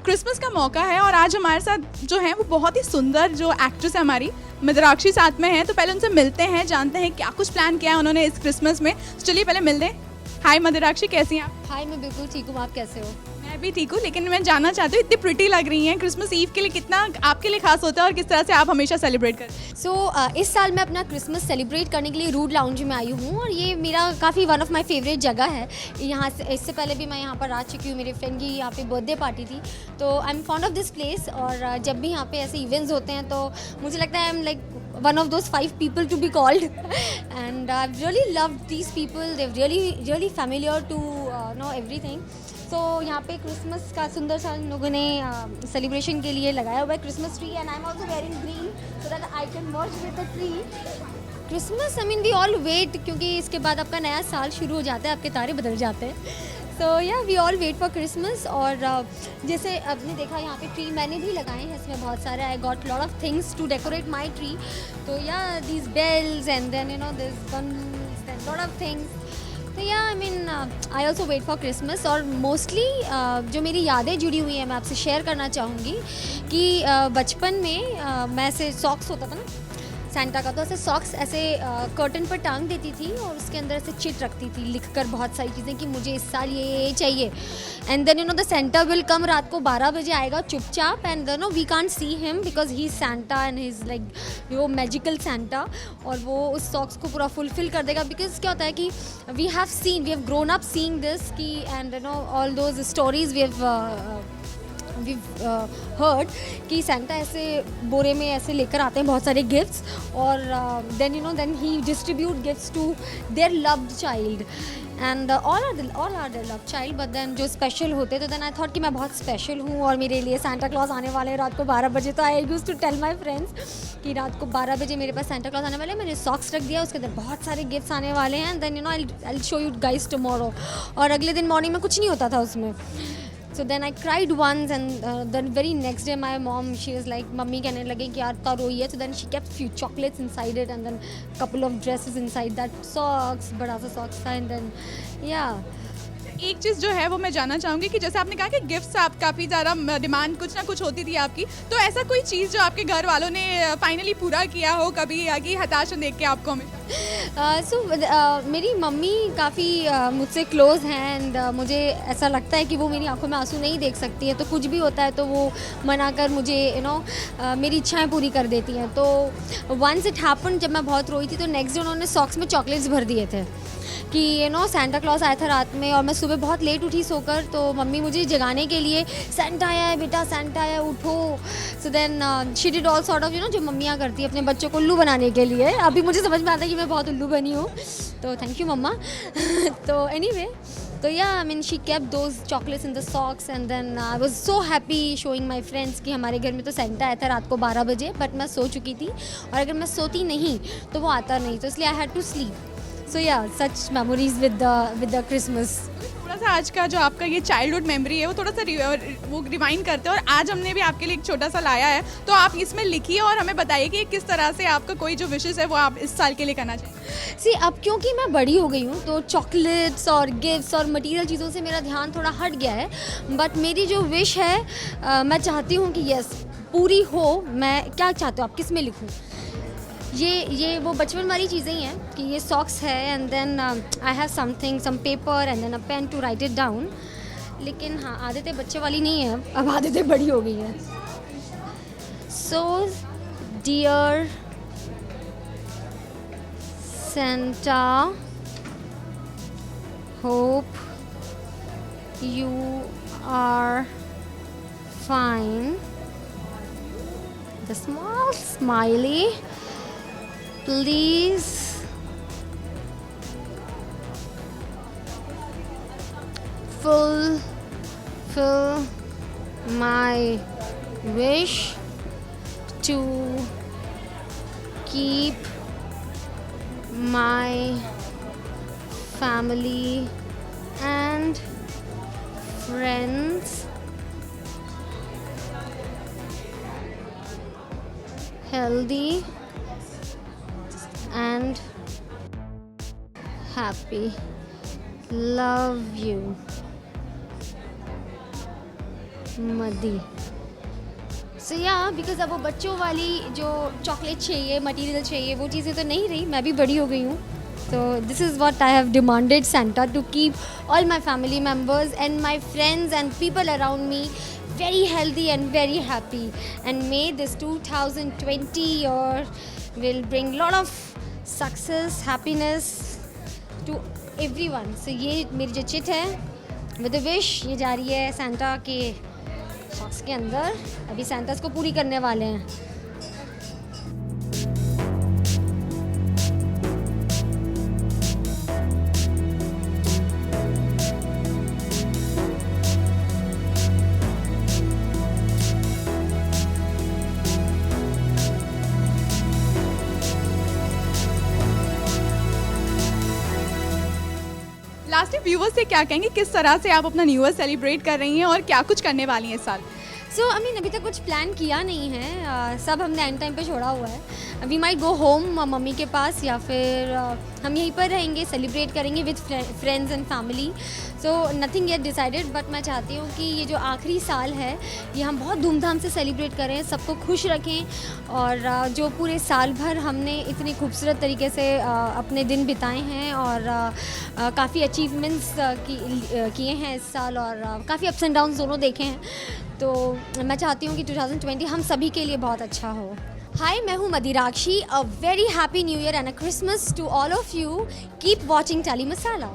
Christmas का मौका है और आज हमारे साथ जो है वो बहुत ही सुंदर जो एक्ट्रेस है हमारी मदिराक्षी साथ में है। तो पहले उनसे मिलते हैं, जानते हैं क्या कुछ प्लान किया है उन्होंने इस क्रिसमस में। चलिए पहले मिल दें। हाय मदिराक्षी, कैसी हैं आप? हाय, मैं बिल्कुल ठीक हूँ। आप कैसे हो? मैं भी ठीक हूँ, लेकिन मैं जानना चाहती हूँ इतनी प्रिटी लग रही हैं। क्रिसमस ईव के लिए कितना आपके लिए खास होता है और किस तरह से आप हमेशा सेलिब्रेट करते हैं? इस साल मैं अपना क्रिसमस सेलिब्रेट करने के लिए रूड लाउंज में आई हूँ और ये मेरा काफ़ी वन ऑफ माय फेवरेट जगह है। यहाँ से इससे पहले भी मैं यहाँ पर आ चुकी हूँ। मेरे फ्रेंड की यहाँ पे बर्थडे पार्टी थी, तो I am fond of this place. और जब भी यहाँ पे ऐसे इवेंट्स होते हैं तो मुझे लगता है I am like one of those 5 people to be called and I've really loved these people. They're really familiar to know everything. So यहाँ पे क्रिसमस का सुंदर सा इन लोगों ने सेलिब्रेशन के लिए लगाया हुआ है Christmas tree and I am also wearing green so that I can merge with the tree. Christmas I mean we all wait, क्योंकि इसके बाद आपका नया साल शुरू हो जाता है, आपके तारे बदल जाते हैं। So yeah we all wait for Christmas. और जैसे आपने देखा यहाँ पे ट्री मैंने भी लगाए हैं, इसमें बहुत सारे I got lot of things to decorate my tree. तो yeah these bells and then you know this bundles and lot of things. तो yeah I mean I also wait for Christmas. और मोस्टली जो मेरी यादें जुड़ी हुई हैं मैं आपसे शेयर करना चाहूँगी कि बचपन में मैं ऐसे सॉक्स होता था ना सेंटा का, तो ऐसे सॉक्स ऐसे कर्टन पर टांग देती थी और उसके अंदर ऐसे चिट रखती थी लिखकर बहुत सारी चीज़ें कि मुझे इस साल ये चाहिए। And then you know the Santa will come, रात को 12 बजे आएगा चुपचाप and no we can't see him because he is Santa and he is like वो मैजिकल सेंटा। और वो उस सॉक्स को पूरा फुलफिल कर देगा बिकॉज क्या होता है कि we have grown up seeing this की and you know all those stories we heard कि सेंटा ऐसे बोरे में ऐसे लेकर आते हैं बहुत सारे गिफ्ट्स और then he distribute gifts to their loved child and all are their love child. But then जो स्पेशल होते तो देन आई थॉट कि मैं बहुत स्पेशल हूँ और मेरे लिए सेंटा क्लॉज आने वाले हैं रात को 12 बजे। तो I used to tell my friends कि रात को 12 बजे मेरे पास सेंटा क्लॉज आने वाले हैं। मैंने सॉक्स रख दिया, उसके अंदर बहुत सारे गिफ्ट्स आने वाले हैं। Then you know I show you guys tomorrow. और अगले दिन मॉर्निंग में कुछ नहीं होता था उसमें। So then I cried once and the very next day my mom, she was like, mummy कहने लगे कि यार इतना रोई है। So then she kept few chocolates inside it and then couple of dresses inside that socks, बड़ा सा socks था and then yeah। एक चीज़ जो है वो मैं जानना चाहूँगी कि जैसे आपने कहा कि गिफ्ट्स आप काफ़ी ज़्यादा डिमांड कुछ ना कुछ होती थी आपकी, तो ऐसा कोई चीज़ जो आपके घर वालों ने फाइनली पूरा किया हो कभी, या कि हताशा देख के आपको हमेशा? मेरी मम्मी काफ़ी मुझसे क्लोज़ हैं एंड मुझे ऐसा लगता है कि वो मेरी आंखों में आंसू नहीं देख सकती है, तो कुछ भी होता है तो वो मना कर मुझे यू नो मेरी इच्छाएं पूरी कर देती हैं। तो वंस इट हैपन, जब मैं बहुत रोई थी तो नेक्स्ट डे उन्होंने सॉक्स में चॉकलेट्स भर दिए थे कि यू नो सेंटा क्लॉज आया था रात में। और मैं सुबह बहुत लेट उठी सोकर, तो मम्मी मुझे जगाने के लिए सेंटा आया है बेटा, सेंटा आया, उठो। So then she did all sort of you know जो मम्मियाँ करती है अपने बच्चों को उल्लू बनाने के लिए। अभी मुझे समझ में आता है कि मैं बहुत उल्लू बनी हूँ, तो थैंक यू मम्मा। तो एनीवे, तो yeah I mean she kept those chocolates in the socks and then I was so happy showing my friends कि हमारे घर में तो सेंटा आया था रात को 12 बजे। बट मैं सो चुकी थी और अगर मैं सोती नहीं तो वो आता नहीं, तो इसलिए आई हैड टू स्लीप। सो या सच मेमोरीज विद द क्रिसमस। थोड़ा सा आज का जो आपका ये चाइल्डहुड मेमोरी है वो थोड़ा सा वो रिवाइंड करते हैं और आज हमने भी आपके लिए एक छोटा सा लाया है, तो आप इसमें लिखिए और हमें बताइए कि किस तरह से आपका कोई जो विशेस है वो आप इस साल के लिए करना चाहिए। सी अब क्योंकि मैं बड़ी हो गई हूँ तो चॉकलेट्स और गिफ्ट्स और मटेरियल चीज़ों से मेरा ध्यान थोड़ा हट गया है। बट मेरी जो विश है मैं चाहती हूँ कि यस पूरी हो। मैं क्या चाहती हूँ, आप किस में लिखूँ? ये वो बचपन वाली चीज़ें ही हैं कि ये सॉक्स है and then I have something some paper and then a pen to write it down. लेकिन हाँ, आदतें बच्चे वाली नहीं है, अब आदतें बड़ी हो गई हैं। So dear Santa, hope you are fine. The small smiley, please fulfill my wish to keep my family and friends healthy and happy. Love you. मदी सो या बिकॉज अब वो बच्चों वाली जो चॉकलेट चाहिए, मटेरियल चाहिए, वो चीज़ें तो नहीं रही, मैं भी बड़ी हो गई हूँ. So this is what I have demanded Santa to keep all my family members and my friends and people around me very healthy and very happy. And may this 2020 year will bring lot of success, happiness to everyone. So ये मेरी जो chit है with a wish ये जा रही है Santa के socks के अंदर. अभी Santa इसको पूरी करने वाले हैं. लास्ट व्यूवर्स से क्या कहेंगे, किस तरह से आप अपना न्यू ईयर सेलिब्रेट कर रही हैं और क्या कुछ करने वाली हैं इस साल? सो आई मीन अभी तक कुछ प्लान किया नहीं है. सब हमने एंड टाइम पे छोड़ा हुआ है. We might go home mummy के पास या फिर हम यहीं पर रहेंगे, सेलिब्रेट करेंगे with friends and family. So nothing yet decided, but मैं चाहती हूँ कि ये जो आखिरी साल है ये हम बहुत धूमधाम से सेलिब्रेट करें, सबको खुश रखें और जो पूरे साल भर हमने इतनी खूबसूरत तरीके से अपने दिन बिताए हैं और काफ़ी अचीवमेंट्स किए हैं इस साल और काफ़ी अप्स एंड डाउन्स दोनों देखे हैं. तो मैं चाहती हूँ कि 2020 हम सभी के लिए बहुत अच्छा हो. हाय, मैं हूँ Madirakshi. A very happy new year and a Christmas to all of you. Keep watching Telly masala.